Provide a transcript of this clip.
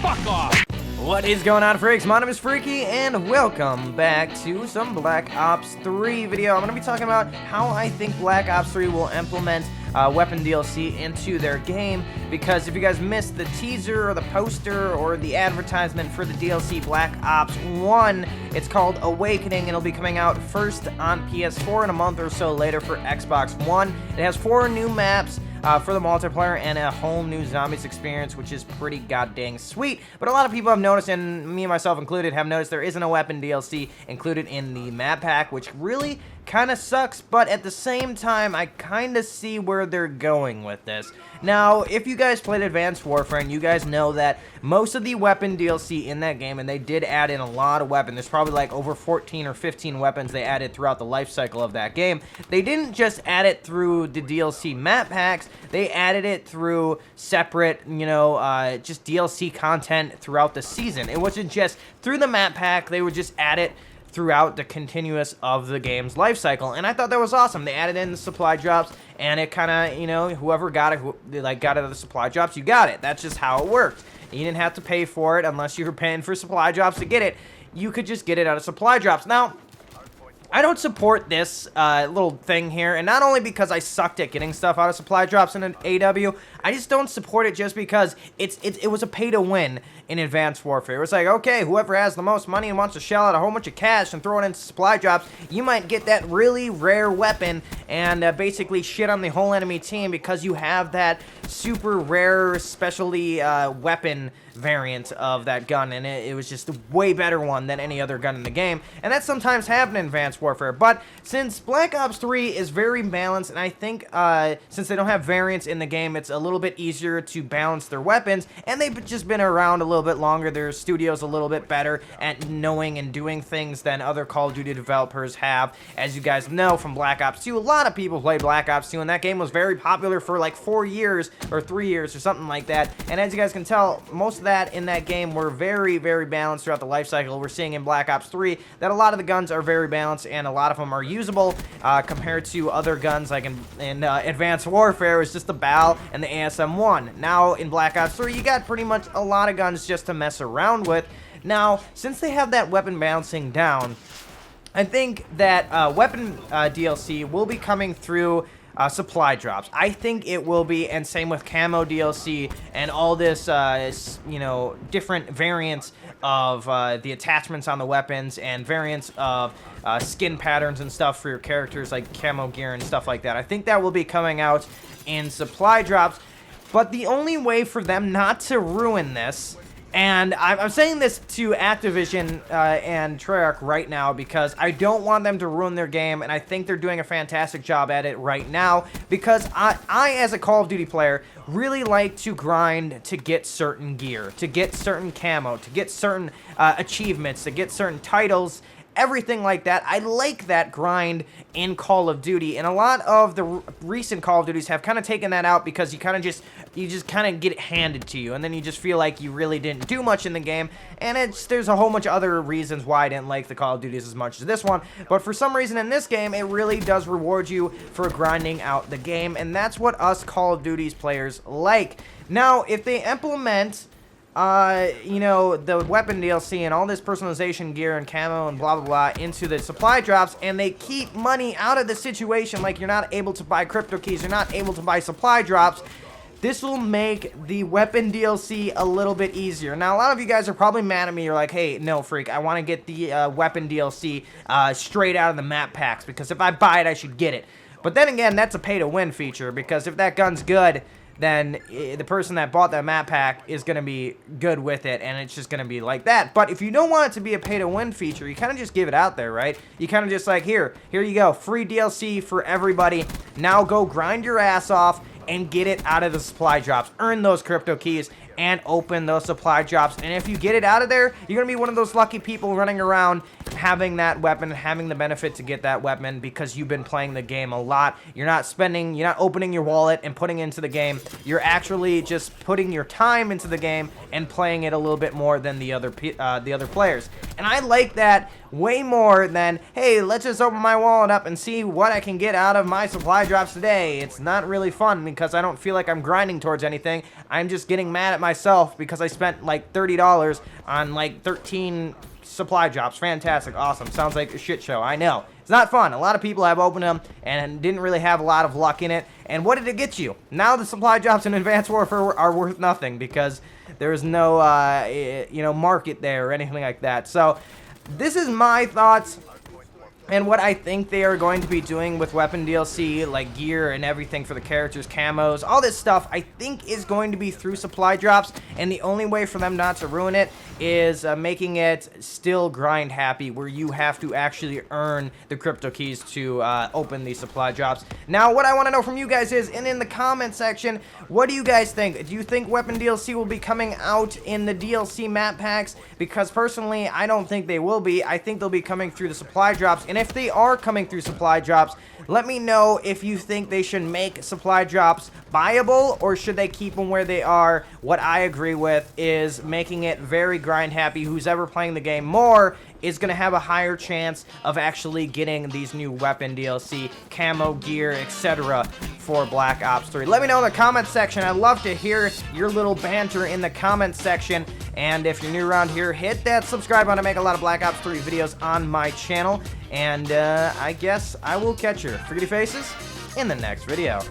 Fuck off! What is going on, freaks? My name is Freaky, and welcome back to some Black Ops 3 video. I'm going to be talking about how I think Black Ops 3 will implement weapon DLC into their game, because if you guys missed the teaser or the poster or the advertisement for the DLC Black Ops 1, it's called Awakening, and it'll be coming out first on PS4 and a month or so later for Xbox One. It has 4 new maps for the multiplayer and a whole new zombies experience, which is pretty goddamn sweet. But a lot of people have noticed, and me and myself included, have noticed there isn't a weapon DLC included in the map pack, which really kind of sucks, but at the same time, I kind of see where they're going with this. Now, if you guys played Advanced Warfare, and you guys know that most of the weapon DLC in that game, and they did add in a lot of weapons, there's probably like over 14 or 15 weapons they added throughout the life cycle of that game. They didn't just add it through the DLC map packs, they added it through separate, just DLC content throughout the season. It wasn't just through the map pack, they would just add it throughout the continuous of the game's life cycle, and I thought that was awesome. They added in the supply drops, and it kind of, whoever got it, got it of the supply drops, you got it. That's just how it worked. You didn't have to pay for it unless you were paying for supply drops to get it. You could just get it out of supply drops. Now, I don't support this little thing here, and not only because I sucked at getting stuff out of supply drops in an AW, I just don't support it just because it was a pay-to-win in Advanced Warfare. It was like, okay, whoever has the most money and wants to shell out a whole bunch of cash and throw it into supply drops, you might get that really rare weapon and basically shit on the whole enemy team because you have that super rare specialty weapon variant of that gun, and it was just a way better one than any other gun in the game, and that sometimes happens in Advanced Warfare. But since Black Ops 3 is very balanced, and I think since they don't have variants in the game, it's a little bit easier to balance their weapons, and they've just been around a little bit longer. Their studio's a little bit better at knowing and doing things than other Call of Duty developers have. As you guys know from Black Ops 2, a lot of people played Black Ops 2, and that game was very popular for like 4 years or 3 years or something like that, and as you guys can tell, most of that in that game were very, very balanced throughout the life cycle. We're seeing in Black Ops 3 that a lot of the guns are very balanced, and a lot of them are usable compared to other guns like in Advanced Warfare. It's just the BAL and the ASM-1. Now in Black Ops 3, you got pretty much a lot of guns just to mess around with. Now, since they have that weapon balancing down, I think that weapon DLC will be coming through supply drops. I think it will be, and same with Camo DLC and all this, different variants of the attachments on the weapons and variants of skin patterns and stuff for your characters like Camo Gear and stuff like that. I think that will be coming out in supply drops, but the only way for them not to ruin this, and I'm saying this to Activision and Treyarch right now because I don't want them to ruin their game, and I think they're doing a fantastic job at it right now, because I as a Call of Duty player, really like to grind to get certain gear, to get certain camo, to get certain achievements, to get certain titles, everything like that. I like that grind in Call of Duty, and a lot of the recent Call of Duties have kind of taken that out because you just kind of get it handed to you, and then you just feel like you really didn't do much in the game, and there's a whole bunch of other reasons why I didn't like the Call of Duties as much as this one, but for some reason in this game, it really does reward you for grinding out the game, and that's what us Call of Duty's players like. Now, if they implement the weapon DLC and all this personalization gear and camo and blah, blah, blah into the supply drops, and they keep money out of the situation, like you're not able to buy crypto keys, you're not able to buy supply drops, this will make the weapon DLC a little bit easier. Now, a lot of you guys are probably mad at me. You're like, hey, no, Freak, I want to get the weapon DLC straight out of the map packs, because if I buy it, I should get it. But then again, that's a pay-to-win feature, because if that gun's good, then the person that bought that map pack is going to be good with it, and it's just going to be like that. But if you don't want it to be a pay-to-win feature, you kind of just give it out there, right? You kind of just like, here you go, free DLC for everybody. Now go grind your ass off and get it out of the supply drops. Earn those crypto keys and open those supply drops. And if you get it out of there, you're going to be one of those lucky people running around having that weapon, having the benefit to get that weapon because you've been playing the game a lot. You're not opening your wallet and putting it into the game. You're actually just putting your time into the game and playing it a little bit more than the other players. And I like that way more than, hey, let's just open my wallet up and see what I can get out of my supply drops today. It's not really fun because I don't feel like I'm grinding towards anything. I'm just getting mad at myself because I spent like $30 on like 13 supply drops. Fantastic, awesome, sounds like a shit show. I know it's not fun. A lot of people have opened them and didn't really have a lot of luck in it. And what did it get you? Now the supply drops in Advanced Warfare are worth nothing because there is no market there or anything like that. So this is my thoughts and what I think they are going to be doing with weapon DLC, like gear and everything for the characters, camos, all this stuff, I think is going to be through supply drops, and the only way for them not to ruin it is making it still grind happy, where you have to actually earn the crypto keys to open these supply drops. Now, what I want to know from you guys is, and in the comment section, what do you guys think? Do you think weapon DLC will be coming out in the DLC map packs? Because personally, I don't think they will be. I think they'll be coming through the supply drops, and if they are coming through supply drops, let me know if you think they should make supply drops buyable or should they keep them where they are. What I agree with is making it very grind happy. Who's ever playing the game more is going to have a higher chance of actually getting these new weapon DLC, camo, gear, etc. for Black Ops 3. Let me know in the comment section. I'd love to hear your little banter in the comment section. And if you're new around here, hit that subscribe button. I make a lot of Black Ops 3 videos on my channel. And I guess I will catch your pretty faces in the next video.